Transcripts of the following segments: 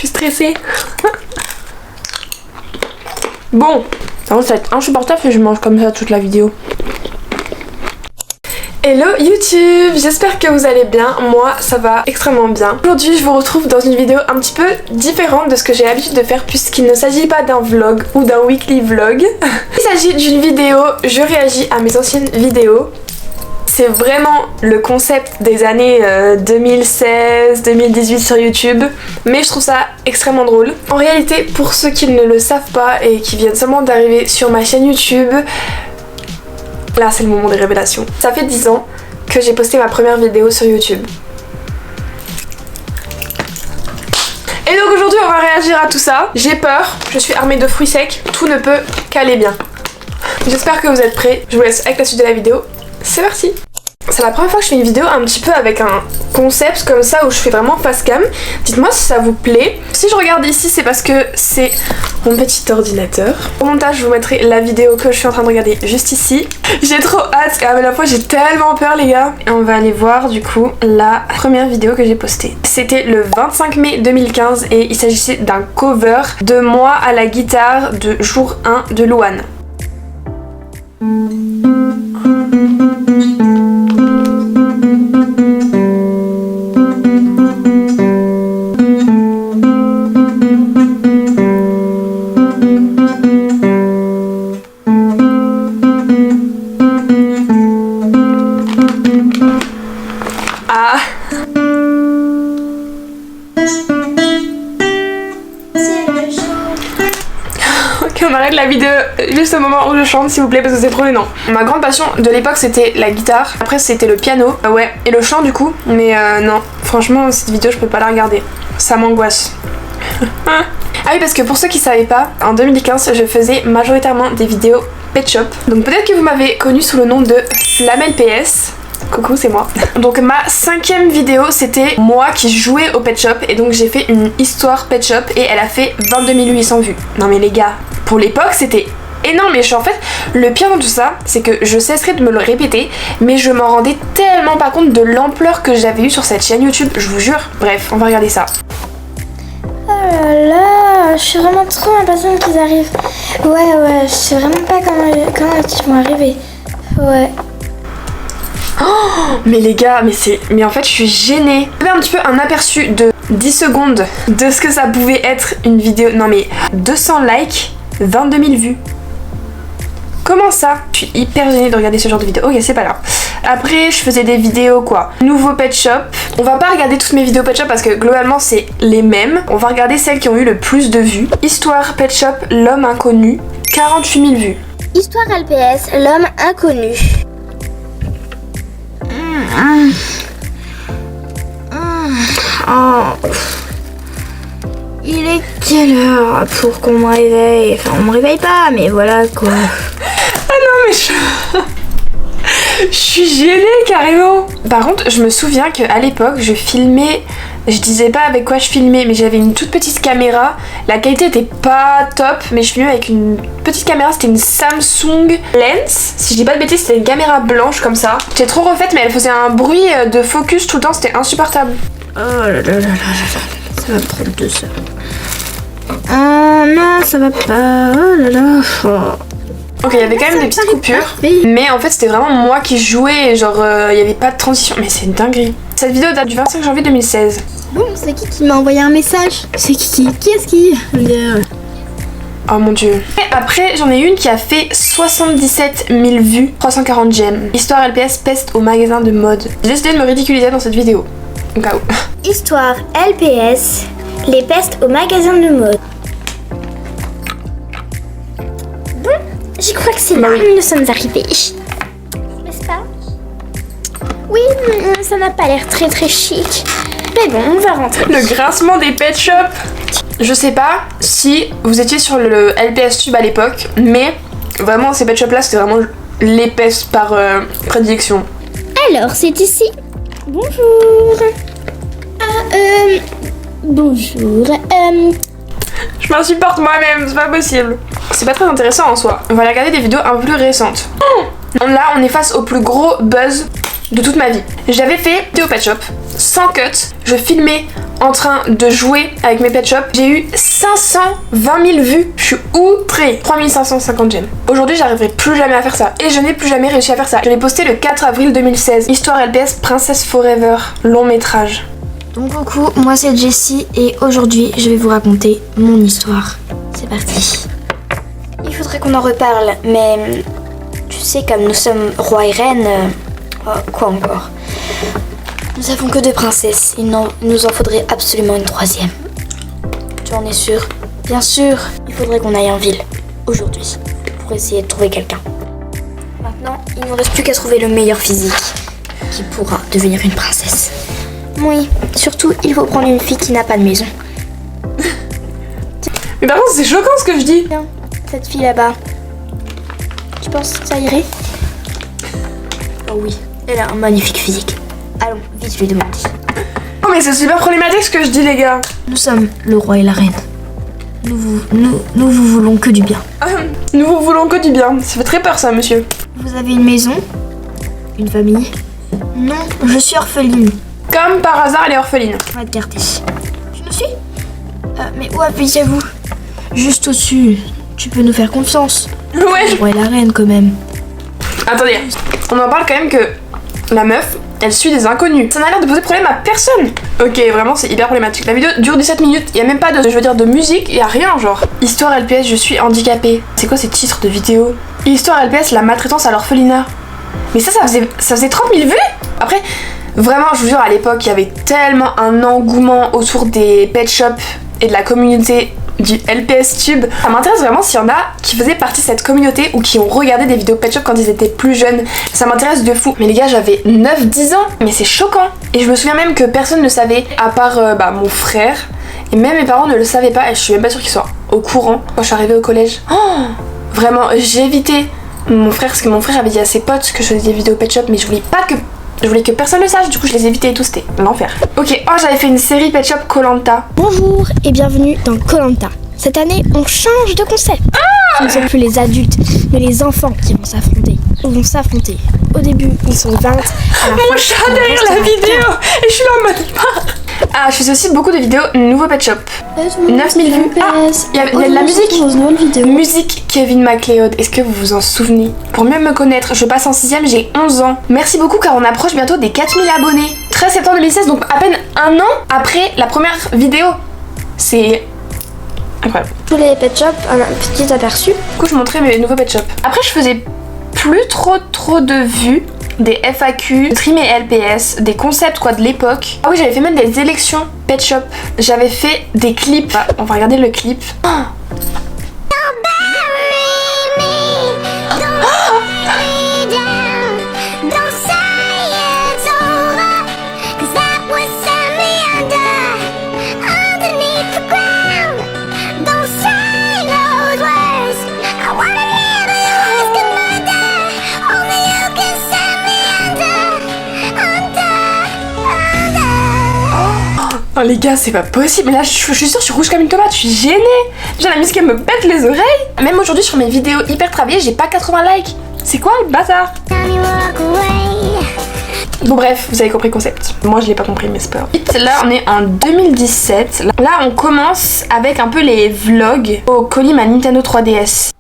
suis stressée. Bon, ça va être insupportable si je mange comme ça toute la vidéo. Hello YouTube, j'espère que vous allez bien, moi ça va extrêmement bien. Aujourd'hui je vous retrouve dans une vidéo un petit peu différente de ce que j'ai l'habitude de faire puisqu'il ne s'agit pas d'un vlog ou d'un weekly vlog. Il s'agit d'une vidéo, je réagis à mes anciennes vidéos. C'est vraiment le concept des années 2016-2018 sur YouTube, mais je trouve ça extrêmement drôle. En réalité, pour ceux qui ne le savent pas et qui viennent seulement d'arriver sur ma chaîne YouTube, là c'est le moment des révélations. Ça fait 10 ans que j'ai posté ma première vidéo sur YouTube. Et donc aujourd'hui on va réagir à tout ça. J'ai peur, je suis armée de fruits secs, tout ne peut qu'aller bien. J'espère que vous êtes prêts, je vous laisse avec la suite de la vidéo. C'est parti! C'est la première fois que je fais une vidéo un petit peu avec un concept comme ça où je fais vraiment face cam. Dites-moi si ça vous plaît. Si je regarde ici, c'est parce que c'est mon petit ordinateur. Au montage, je vous mettrai la vidéo que je suis en train de regarder juste ici. J'ai trop hâte et à la fois j'ai tellement peur les gars. Et on va aller voir du coup la première vidéo que j'ai postée. C'était le 25 mai 2015 et il s'agissait d'un cover de Moi à la guitare de jour 1 de Louane. On arrête la vidéo juste au moment où je chante s'il vous plaît parce que c'est trop gênant. Ma grande passion de l'époque c'était la guitare, après c'était le piano, ouais, et le chant du coup, mais non, franchement cette vidéo je peux pas la regarder, ça m'angoisse. Ah oui, parce que pour ceux qui savaient pas, en 2015 je faisais majoritairement des vidéos Pet Shop, donc peut-être que vous m'avez connue sous le nom de Flamel PS. Coucou, c'est moi. Donc ma 5e vidéo c'était moi qui jouais au Pet Shop et donc j'ai fait une histoire Pet Shop et elle a fait 22 800 vues. Non mais les gars, pour l'époque c'était énorme et en fait le pire dans tout ça c'est que je cesserai de me le répéter mais je m'en rendais tellement pas compte de l'ampleur que j'avais eue sur cette chaîne YouTube, je vous jure. Bref, on va regarder ça. Oh là là, je suis vraiment trop impatiente qu'ils arrivent. Ouais, je sais vraiment pas comment ils vont arriver. Ouais. Oh, mais les gars, mais en fait je suis gênée. J'avais un petit peu un aperçu de 10 secondes de ce que ça pouvait être une vidéo. Non mais 200 likes, 22 000 vues. Comment ça? Je suis hyper gênée de regarder ce genre de vidéo. Ok, c'est pas grave. Après je faisais des vidéos quoi. Nouveau Pet Shop. On va pas regarder toutes mes vidéos Pet Shop parce que globalement c'est les mêmes. On va regarder celles qui ont eu le plus de vues. Histoire Pet Shop, l'homme inconnu, 48 000 vues. Histoire LPS, l'homme inconnu. Oh. Il est quelle heure pour qu'on me réveille? Enfin, on me réveille pas, mais voilà quoi. Ah non, mais je suis gênée carrément. Par contre, je me souviens qu'à l'époque, je filmais. Je disais pas avec quoi je filmais, mais j'avais une toute petite caméra. La qualité était pas top, mais je filmais avec une petite caméra. C'était une Samsung Lens. Si je dis pas de bêtises, c'était une caméra blanche comme ça. J'étais trop refaite, mais elle faisait un bruit de focus tout le temps. C'était insupportable. Oh là là là là là, ça va me prendre 2 heures. Oh non, ça va pas. Oh là là. Oh. Ok, il y avait quand même des petites coupures, mais en fait c'était vraiment moi qui jouais, genre il y avait pas de transition, mais c'est une dinguerie. Cette vidéo date du 25 janvier 2016. Bon, c'est qui m'a envoyé un message? C'est qui est-ce qui? Oh mon dieu. Et après j'en ai une qui a fait 77 000 vues, 340 j'aime. Histoire LPS peste au magasin de mode. J'ai décidé de me ridiculiser dans cette vidéo, au cas où. Histoire LPS, les pestes au magasin de mode. Je crois que c'est là où nous sommes arrivés. N'est-ce pas? Oui, ça n'a pas l'air très très chic. Mais bon, on va rentrer. Le grincement des Pet Shop. Je sais pas si vous étiez sur le LPS Tube à l'époque, mais vraiment ces Pet Shop là c'était vraiment les pestes par prédilection. Alors, c'est ici. Bonjour. Bonjour. Je m'insupporte moi-même, c'est pas possible. C'est pas très intéressant en soi. On va regarder des vidéos un peu plus récentes. Là, on est face au plus gros buzz de toute ma vie. J'avais fait vidéo Pet Shop, sans cut. Je filmais en train de jouer avec mes pet shops. J'ai eu 520 000 vues. Je suis outrée. 3550 j'aime. Aujourd'hui, j'arriverai plus jamais à faire ça. Et je n'ai plus jamais réussi à faire ça. Je l'ai posté le 4 avril 2016. Histoire LPS Princess Forever. Long métrage. Donc coucou, moi c'est Jessie et aujourd'hui je vais vous raconter mon histoire. C'est parti. Il faudrait qu'on en reparle, mais tu sais, comme nous sommes roi et reine, quoi encore? Nous avons que 2 princesses, il nous en faudrait absolument une 3e. Tu en es sûre? Bien sûr, il faudrait qu'on aille en ville, aujourd'hui, pour essayer de trouver quelqu'un. Maintenant, il ne nous reste plus qu'à trouver le meilleur physique, qui pourra devenir une princesse. Oui, surtout, il faut prendre une fille qui n'a pas de maison. Mais par contre, c'est choquant ce que je dis. Tiens, cette fille là-bas, tu penses que ça irait? Oh oui, elle a un magnifique physique. Allons, vite, je lui demande. Oh mais c'est super problématique ce que je dis les gars. Nous sommes le roi et la reine. Nous vous voulons que du bien. Nous vous voulons que du bien. Ça fait très peur ça, monsieur. Vous avez une maison? Une famille? Non, je suis orpheline. Comme par hasard, elle est orpheline. Regardez. Tu nous suis? Mais où appuyez-vous? Juste au-dessus. Tu peux nous faire confiance. Ouais. Le roi et la reine quand même. Attendez, on en parle quand même que la meuf, elle suit des inconnus. Ça n'a l'air de poser problème à personne. Ok, vraiment c'est hyper problématique. La vidéo dure 17 minutes, il y a même pas de musique, il y a rien genre. Histoire LPS, je suis handicapée. C'est quoi ces titres de vidéo? Histoire LPS, la maltraitance à l'orphelinat. Mais ça faisait 30 000 vues. Après, vraiment, je vous jure, à l'époque, il y avait tellement un engouement autour des pet shops et de la communauté du LPS Tube. Ça m'intéresse vraiment s'il y en a qui faisaient partie de cette communauté ou qui ont regardé des vidéos pet shop quand ils étaient plus jeunes. Ça m'intéresse de fou. Mais les gars, j'avais 9-10 ans, mais c'est choquant. Et je me souviens même que personne ne savait, à part mon frère. Et même mes parents ne le savaient pas, et je suis même pas sûre qu'ils soient au courant quand je suis arrivée au collège. Oh, vraiment, j'ai évité mon frère, parce que mon frère avait dit à ses potes que je faisais des vidéos pet shop, mais je voulais que personne le sache, du coup je les évitais et tout, c'était l'enfer. Ok, oh j'avais fait une série pet shop Koh-Lanta. Bonjour et bienvenue dans Koh-Lanta. Cette année, on change de concept. Ce ne sont plus les adultes, mais les enfants qui vont s'affronter. Ils vont s'affronter. Au début, ils sont 20. Mon chat derrière la vidéo. Et je suis là en mode... Ah, je fais aussi beaucoup de vidéos nouveau pet shop. 9000 vues. Ah, il y a de la musique. Musique Kevin MacLeod. Est-ce que vous vous en souvenez? Pour mieux me connaître, je passe en 6ème, j'ai 11 ans. Merci beaucoup car on approche bientôt des 4000 abonnés. 13 septembre 2016, donc à peine un an après la première vidéo. C'est... incroyable. Tous les pet shops, un petit aperçu. Du coup, je montrais mes nouveaux pet shops. Après, je faisais plus trop de vues. Des FAQ, trim et LPS, des concepts quoi de l'époque. Ah oui, j'avais fait même des élections pet shop. J'avais fait des clips. Ah, on va regarder le clip. Oh. Oh les gars, c'est pas possible. Mais là, je suis sûre, je suis rouge comme une tomate. Je suis gênée. Déjà, la musique, elle me pète les oreilles. Même aujourd'hui, sur mes vidéos hyper travaillées, j'ai pas 80 likes. C'est quoi le bazar? Bon bref, vous avez compris le concept. Moi je l'ai pas compris mais c'est pas grave. Là on est en 2017. Là on commence avec un peu les vlogs au colis ma Nintendo 3DS.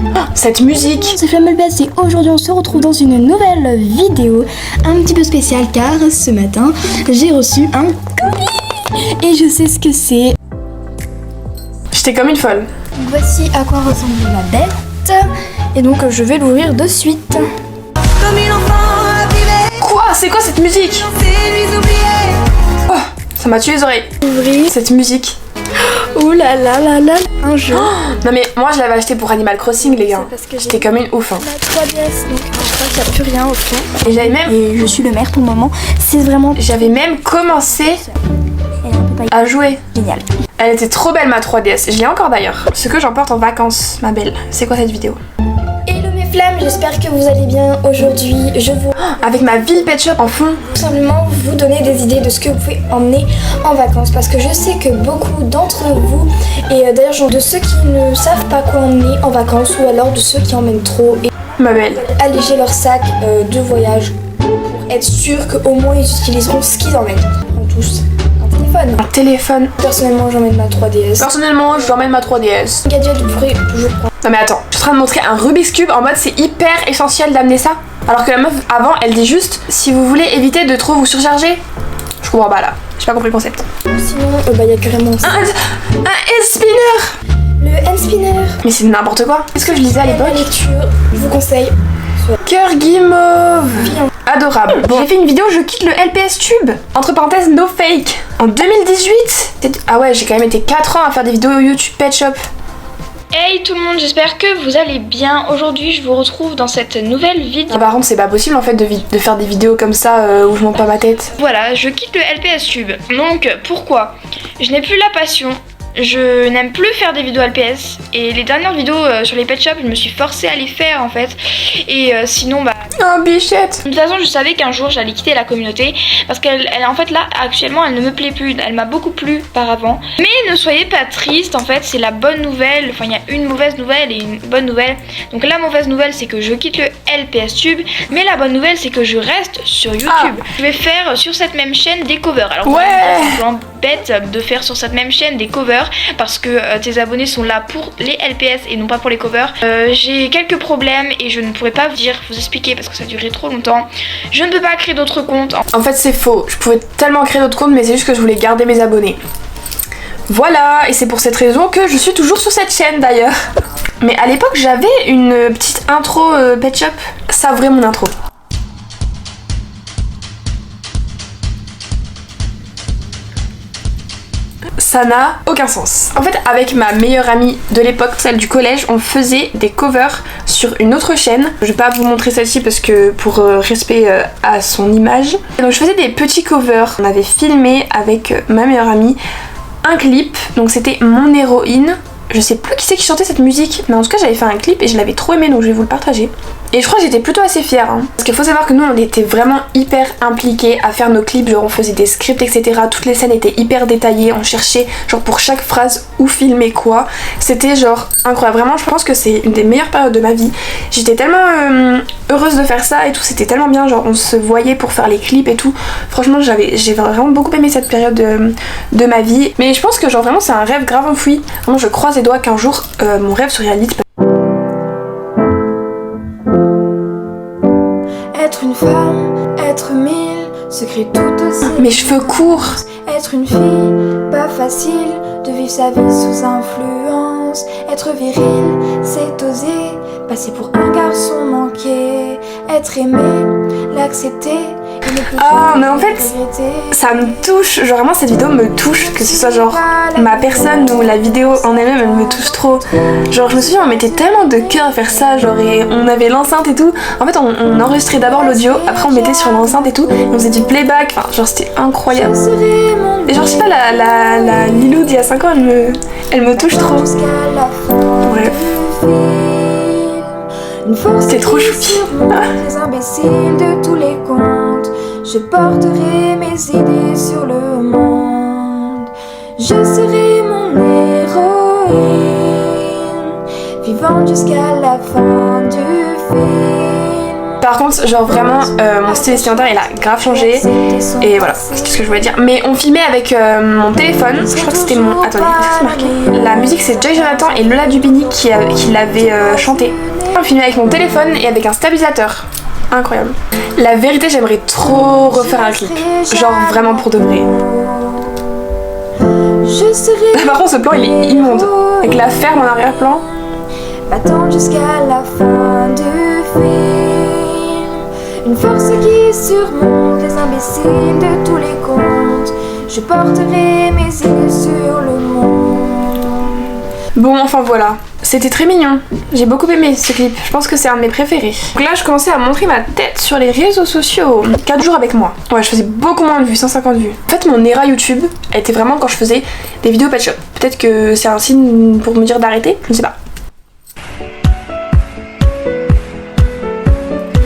Oh, cette musique. C'est Flamme LPS et aujourd'hui on se retrouve dans une nouvelle vidéo un petit peu spéciale car ce matin j'ai reçu un colis et je sais ce que c'est. J'étais comme une folle. Donc voici à quoi ressemble la bête et donc je vais l'ouvrir de suite. Quoi? C'est quoi cette musique? Oh, ça m'a tué les oreilles. Ouvrir cette musique. Ouh là là là là. Un jeu. Oh, non mais moi je l'avais acheté pour Animal Crossing les gars. J'étais comme une ouf. Hein. La 3DS donc je crois qu'il n'y a plus rien au fond. Et j'avais même... Et je suis le maire pour le moment. C'est vraiment... J'avais même commencé à jouer. Génial. Elle était trop belle ma 3DS. Je l'ai encore d'ailleurs. Ce que j'emporte en vacances, ma belle. C'est quoi cette vidéo? Hello mes flammes, j'espère que vous allez bien. Aujourd'hui, je vous... avec ma ville pet shop en fond. Tout simplement vous donner des idées de ce que vous pouvez emmener en vacances. Parce que je sais que beaucoup d'entre vous, et d'ailleurs de ceux qui ne savent pas quoi emmener en vacances, ou alors de ceux qui emmènent trop et ma belle, alléger leur sac de voyage pour être sûr qu'au moins ils utiliseront ce qu'ils emmènent. On touche un téléphone. téléphone. Un téléphone. Personnellement, j'emmène ma 3DS. Personnellement, j'emmène ma 3DS. Gadget, vous pourrez toujours prendre. Non mais attends, je suis en train de montrer un Rubik's Cube en mode c'est hyper essentiel d'amener ça. Alors que la meuf avant, elle dit juste si vous voulez éviter de trop vous surcharger. Je comprends pas là, j'ai pas compris le concept. Sinon, y a carrément ça. Un hand spinner. Le hand spinner. Mais c'est n'importe quoi. Qu'est-ce que je lisais à La l'époque? lecture, je vous conseille. Cœur guimauve. Adorable. Bon, j'ai fait une vidéo, je quitte le LPS Tube. Entre parenthèses, no fake. En 2018. Ah ouais, j'ai quand même été 4 ans à faire des vidéos YouTube Pet Shop. Hey tout le monde, j'espère que vous allez bien. Aujourd'hui je vous retrouve dans cette nouvelle vidéo. Ah, par contre c'est pas possible en fait de faire des vidéos comme ça où je monte pas ma tête. Voilà, je quitte le LPS Tube. Donc pourquoi? Je n'ai plus la passion. Je n'aime plus faire des vidéos LPS. Et les dernières vidéos sur les pet shops, je me suis forcée à les faire en fait. Et sinon bah... Oh bichette. De toute façon je savais qu'un jour j'allais quitter la communauté. Parce qu'elle en fait là actuellement elle ne me plaît plus. Elle m'a beaucoup plu par avant. Mais ne soyez pas triste en fait, c'est la bonne nouvelle. Enfin il y a une mauvaise nouvelle et une bonne nouvelle. Donc la mauvaise nouvelle c'est que je quitte le LPS Tube. Mais la bonne nouvelle c'est que je reste sur YouTube. Je vais faire sur cette même chaîne des covers. Alors ouais, c'est bête de faire sur cette même chaîne des covers. Parce que tes abonnés sont là pour les LPS et non pas pour les covers. J'ai quelques problèmes et je ne pourrais pas vous expliquer parce que ça durerait trop longtemps. Je ne peux pas créer d'autres comptes. En fait c'est faux, je pouvais tellement créer d'autres comptes mais c'est juste que je voulais garder mes abonnés. Voilà, et c'est pour cette raison que je suis toujours sur cette chaîne d'ailleurs. Mais à l'époque j'avais une petite intro Pet Shop, ça ouvrait mon intro. Ça n'a aucun sens. En fait, avec ma meilleure amie de l'époque, celle du collège, on faisait des covers sur une autre chaîne. Je vais pas vous montrer celle-ci parce que pour respect à son image. Et donc je faisais des petits covers. On avait filmé avec ma meilleure amie un clip. Donc c'était Mon héroïne. Je sais plus qui c'est qui chantait cette musique, mais en tout cas j'avais fait un clip et je l'avais trop aimé donc je vais vous le partager. Et je crois que j'étais plutôt assez fière hein. Parce qu'il faut savoir que nous on était vraiment hyper impliqués à faire nos clips, genre on faisait des scripts etc. Toutes les scènes étaient hyper détaillées, on cherchait genre pour chaque phrase où filmer quoi. C'était genre incroyable, vraiment je pense que c'est une des meilleures périodes de ma vie. J'étais tellement heureuse de faire ça et tout, c'était tellement bien, genre on se voyait pour faire les clips et tout. Franchement j'ai vraiment beaucoup aimé cette période de ma vie. Mais je pense que genre vraiment c'est un rêve grave enfoui. Vraiment je croise les doigts qu'un jour mon rêve se réalise. Être une femme, être mille, secret tout aussi. Mes cheveux courts. Être une fille, pas facile de vivre sa vie sous influence. Être viril, c'est oser passer pour un garçon manqué. Être aimé, l'accepter. Ah mais en fait ça me touche, genre vraiment cette vidéo me touche, que ce soit genre ma personne ou la vidéo en elle-même, elle me touche trop. Genre je me souviens on mettait tellement de cœur à faire ça, genre et on avait l'enceinte et tout. En fait on enregistrait d'abord l'audio, après on mettait sur l'enceinte et tout, on faisait du playback, enfin genre c'était incroyable. Et genre je sais pas la Lilou d'il y a 5 ans elle me touche trop. Bref. C'était trop choupi. Les imbéciles de tous les contes, je porterai mes idées sur le monde. Je serai mon héroïne, vivante jusqu'à la fin du film. Par contre, genre vraiment, mon style vestimentaire il a grave changé. Et voilà, c'est tout ce que je voulais dire. Mais on filmait avec mon téléphone. Je crois que c'était mon. Attendez, qu'est-ce que c'est marqué? La musique c'est Joy Jonathan et Lola Dubini qui l'avait chanté. On filmait avec mon téléphone et avec un stabilisateur. Incroyable. La vérité, j'aimerais trop refaire un clip. Genre vraiment pour de vrai. Par contre, ce plan il est immonde. Avec la ferme en arrière-plan. Battant jusqu'à la fin du film. Une force qui surmonte les imbéciles de tous les contes. Je porterai mes idées sur le monde. Bon, enfin voilà. C'était très mignon. J'ai beaucoup aimé ce clip. Je pense que c'est un de mes préférés. Donc là, je commençais à montrer ma tête sur les réseaux sociaux. 4 jours avec moi. Ouais, je faisais beaucoup moins de vues, 150 vues. En fait, mon era YouTube était vraiment quand je faisais des vidéos Pet Shop. Peut-être que c'est un signe pour me dire d'arrêter, je ne sais pas.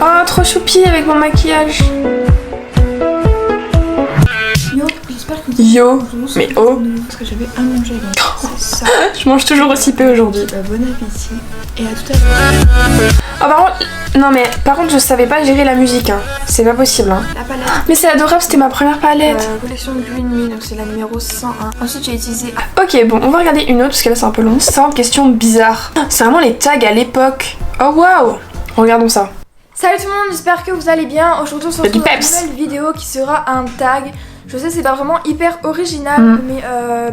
Oh, trop choupi avec mon maquillage. Yo, j'espère que Yo, mais oh. Parce que j'avais à manger, donc c'est ça. Je mange toujours aussi peu aujourd'hui. Bon appétit et à tout à l'heure. Oh par contre, non mais par contre je savais pas gérer la musique hein. C'est pas possible hein. La palette. Mais c'est adorable, c'était ma première palette. Collection Green Me, donc c'est la numéro 101. Ensuite j'ai utilisé... Ok bon, on va regarder une autre parce que là c'est un peu long. 100 questions bizarres. C'est vraiment les tags à l'époque. Oh waouh. Regardons ça. Salut tout le monde, j'espère que vous allez bien. Aujourd'hui on se retrouve dans une nouvelle vidéo qui sera un tag. Je sais c'est pas vraiment hyper original mais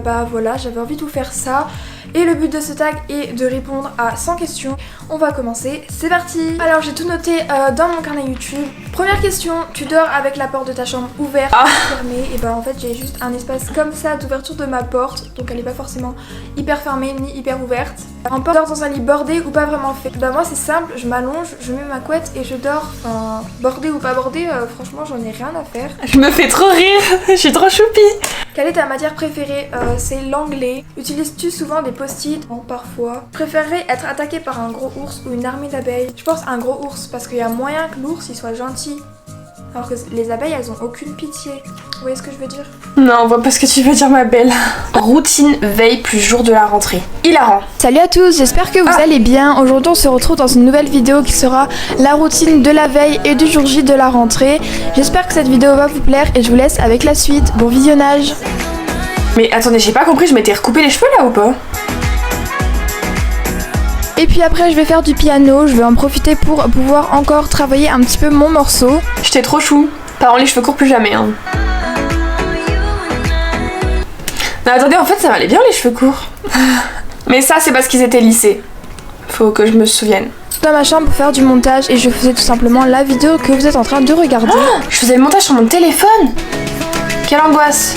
bah voilà, j'avais envie de vous faire ça. Et le but de ce tag est de répondre à 100 questions. On va commencer, c'est parti. Alors j'ai tout noté dans mon carnet YouTube. Première question, tu dors avec la porte de ta chambre ouverte ou fermée? Et bah en fait j'ai juste un espace comme ça d'ouverture de ma porte. Donc elle est pas forcément hyper fermée ni hyper ouverte. En porte, dors dans un lit bordé ou pas vraiment fait? Bah moi c'est simple, je m'allonge, je mets ma couette et je dors. Enfin bordé ou pas bordé, franchement j'en ai rien à faire. Je me fais trop rire, je suis trop choupie. Quelle est ta matière préférée? C'est l'anglais. Utilises-tu souvent des post-it? Bon, parfois. Préférerais être attaqué par un gros ours ou une armée d'abeilles? Je pense à un gros ours parce qu'il y a moyen que l'ours il soit gentil. Alors que les abeilles elles ont aucune pitié. Vous voyez ce que je veux dire? Non, on voit pas ce que tu veux dire ma belle. Routine veille plus jour de la rentrée. Hilarant. Salut à tous, j'espère que vous allez bien. Aujourd'hui on se retrouve dans une nouvelle vidéo qui sera la routine de la veille et du jour J de la rentrée. J'espère que cette vidéo va vous plaire et je vous laisse avec la suite. Bon visionnage. Mais attendez, j'ai pas compris, je m'étais recoupé les cheveux là ou pas? Et puis après je vais faire du piano, je vais en profiter pour pouvoir encore travailler un petit peu mon morceau. J'étais trop chou. Par contre les cheveux courts plus jamais hein. Non attendez, en fait ça m'allait bien les cheveux courts. Mais ça c'est parce qu'ils étaient lissés. Faut que je me souvienne. Dans ma chambre pour faire du montage et je faisais tout simplement la vidéo que vous êtes en train de regarder. Oh, je faisais le montage sur mon téléphone. Quelle angoisse.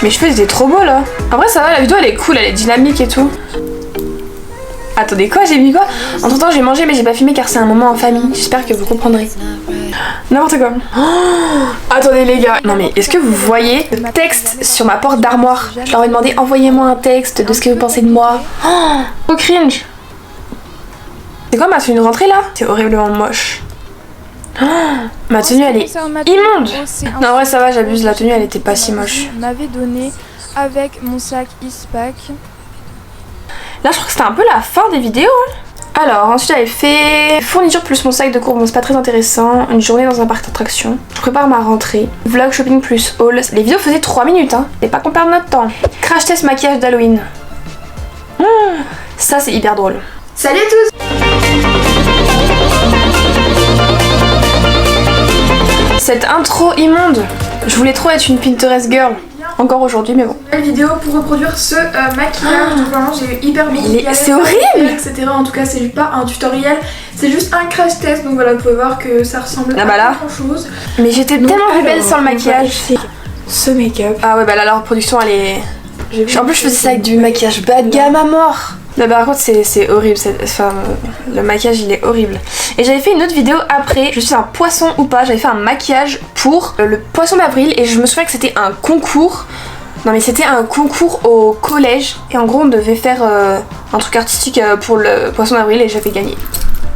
Mes cheveux étaient trop beaux là. En vrai ça va, la vidéo elle est cool, elle est dynamique et tout. Attendez quoi, j'ai mis quoi? Entre temps j'ai mangé mais j'ai pas filmé car c'est un moment en famille. J'espère que vous comprendrez. N'importe quoi. Oh, attendez les gars. Non mais est-ce que vous voyez le texte sur ma porte d'armoire? Je leur ai demandé envoyez-moi un texte de ce que vous pensez de moi. Oh cringe. C'est quoi ma tenue de rentrée là? C'est horriblement moche. Oh, ma tenue elle est immonde. Non en vrai ça va, j'abuse, la tenue elle était pas si moche. M'avait donné avec mon sac Eastpak. Là je crois que c'était un peu la fin des vidéos hein. Alors ensuite j'avais fait fourniture plus mon sac de cours, bon c'est pas très intéressant. Une journée dans un parc d'attractions. Je prépare ma rentrée. Vlog shopping plus haul. Les vidéos faisaient 3 minutes hein. Et pas qu'on perde notre temps. Crash test maquillage d'Halloween. Ça c'est hyper drôle. Salut à tous. Cette intro immonde. Je voulais trop être une Pinterest girl. Encore aujourd'hui mais bon. Une vidéo pour reproduire ce maquillage. Donc vraiment j'ai eu hyper mis. C'est horrible etc. En tout cas c'est pas un tutoriel. C'est juste un crash test. Donc voilà vous pouvez voir que ça ressemble à pas grand chose. Mais j'étais tellement plus belle sans le maquillage. Ce make-up. Ah ouais bah là la reproduction elle est... En plus je faisais ça avec du maquillage bas de gamme à mort. Non bah par contre c'est horrible, enfin le maquillage il est horrible. Et j'avais fait une autre vidéo après, je suis un poisson ou pas, j'avais fait un maquillage pour le poisson d'avril et je me souviens que c'était un concours. Non mais c'était un concours au collège et en gros on devait faire un truc artistique pour le poisson d'avril et j'avais gagné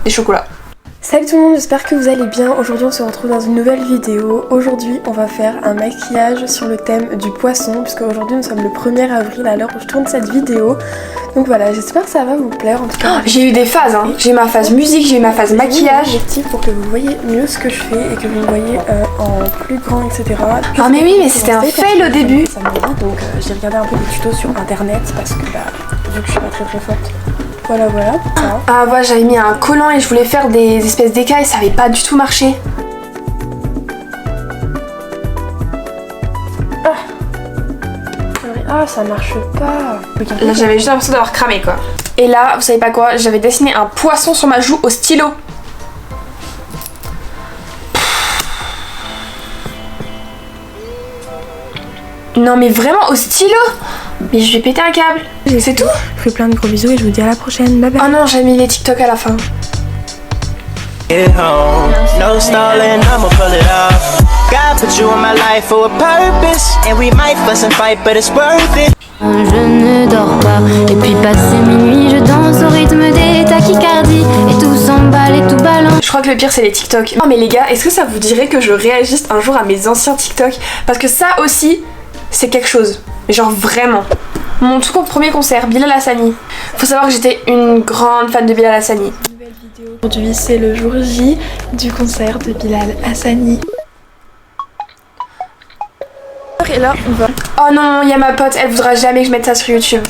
des chocolats. Salut tout le monde, j'espère que vous allez bien. Aujourd'hui on se retrouve dans une nouvelle vidéo. Aujourd'hui on va faire un maquillage sur le thème du poisson puisque aujourd'hui nous sommes le 1er avril à l'heure où je tourne cette vidéo. Donc voilà, j'espère que ça va vous plaire en tout cas. J'ai eu des phases hein, j'ai eu ma phase musique, j'ai eu ma phase maquillage. Pour que vous voyez mieux ce que je fais et que vous me voyez en plus grand etc. Ah mais oui mais c'était un fail au début. Ça me dit, donc j'ai regardé un peu des tutos sur internet parce que bah, vu que je suis pas très forte. Voilà. Ah ouais j'avais mis un collant et je voulais faire des espèces d'écailles, ça avait pas du tout marché. Ah ça marche pas. Là j'avais juste l'impression d'avoir cramé quoi. Et là vous savez pas quoi, j'avais dessiné un poisson sur ma joue au stylo. Non mais vraiment au stylo. Mais je vais péter un câble. C'est tout. Je vous fais plein de gros bisous et je vous dis à la prochaine. Bye bye. Oh non j'ai mis les TikTok à la fin. No stalling, I'ma pull it off. God put you in my life for a purpose, and we might fuss and fight, but it's worth it. Je ne dors pas, et puis passé minuit, je danse au rythme des tachycardies, et tout s'emballe et tout balance. crois que le pire c'est les TikTok. Oh mais les gars, est-ce que ça vous dirait que je réagisse un jour à mes anciens TikTok? Parce que ça aussi, c'est quelque chose. Genre vraiment. Mon tout premier concert, Bilal Hassani. Faut savoir que j'étais une grande fan de Bilal Hassani. Nouvelle vidéo. Aujourd'hui c'est le jour J du concert de Bilal Hassani. Et là on va... Oh non, il y a ma pote, elle voudra jamais que je mette ça sur YouTube.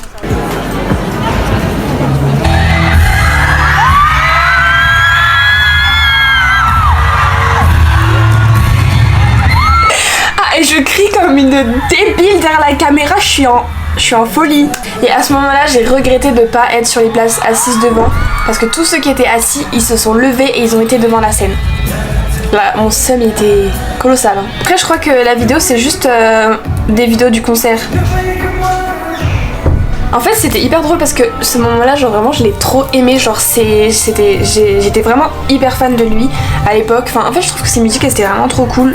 Ah, et je crie comme une débile derrière la caméra, je suis en folie. Et à ce moment-là, j'ai regretté de pas être sur les places assises devant. Parce que tous ceux qui étaient assis, ils se sont levés et ils ont été devant la scène. Là, mon seum était colossal. Après, je crois que la vidéo, c'est juste des vidéos du concert. En fait, c'était hyper drôle parce que ce moment-là, genre vraiment, je l'ai trop aimé. Genre, j'étais vraiment hyper fan de lui à l'époque. Enfin, en fait, je trouve que ses musiques, c'était vraiment trop cool.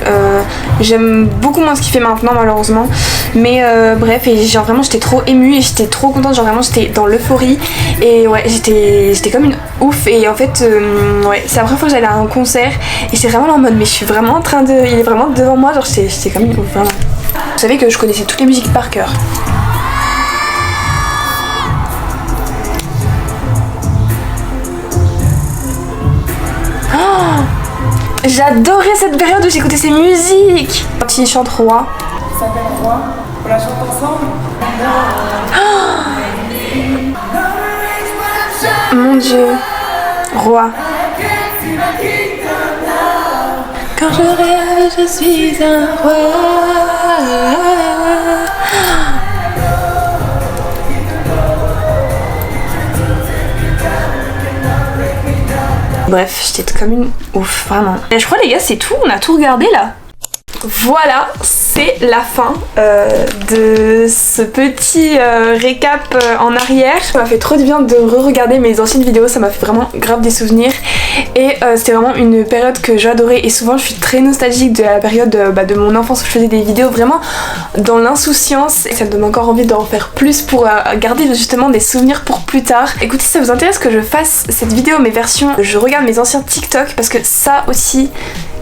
J'aime beaucoup moins ce qu'il fait maintenant, malheureusement. Mais bref, et genre vraiment, j'étais trop émue et j'étais trop contente. Genre vraiment, j'étais dans l'euphorie. Et ouais, j'étais comme une ouf. Et en fait, ouais, c'est la première fois que j'allais à un concert. Et j'étais vraiment en mode, mais je suis vraiment en train de... Il est vraiment devant moi. Genre, j'étais comme une ouf, vraiment. Vous savez que je connaissais toutes les musiques par cœur. J'adorais cette période où j'écoutais ces musiques. Quand il chante Roi. Ça s'appelle Roi. On la chante ensemble. Mon Dieu. Roi. Quand je rêve, je suis un roi. Bref, j'étais comme une ouf, vraiment. Et je crois les gars, c'est tout, on a tout regardé là. Voilà, c'est la fin de ce petit récap en arrière. Ça m'a fait trop du bien de re-regarder mes anciennes vidéos, ça m'a fait vraiment grave des souvenirs. Et c'était vraiment une période que j'adorais et souvent je suis très nostalgique de la période de mon enfance où je faisais des vidéos vraiment dans l'insouciance. Et ça me donne encore envie d'en faire plus pour garder justement des souvenirs pour plus tard. Écoutez, si ça vous intéresse que je fasse cette vidéo, mes versions, je regarde mes anciens TikTok parce que ça aussi...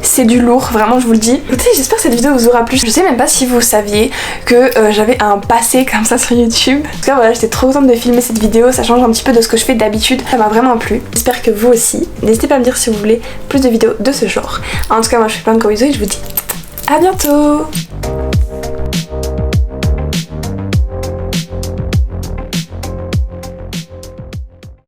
c'est du lourd, vraiment je vous le dis. Écoutez, j'espère que cette vidéo vous aura plu. Je sais même pas si vous saviez que j'avais un passé comme ça sur YouTube. En tout cas voilà, j'étais trop contente de filmer cette vidéo, ça change un petit peu de ce que je fais d'habitude. Ça m'a vraiment plu. J'espère que vous aussi. N'hésitez pas à me dire si vous voulez plus de vidéos de ce genre. En tout cas moi je fais plein de gros bisous et je vous dis à bientôt.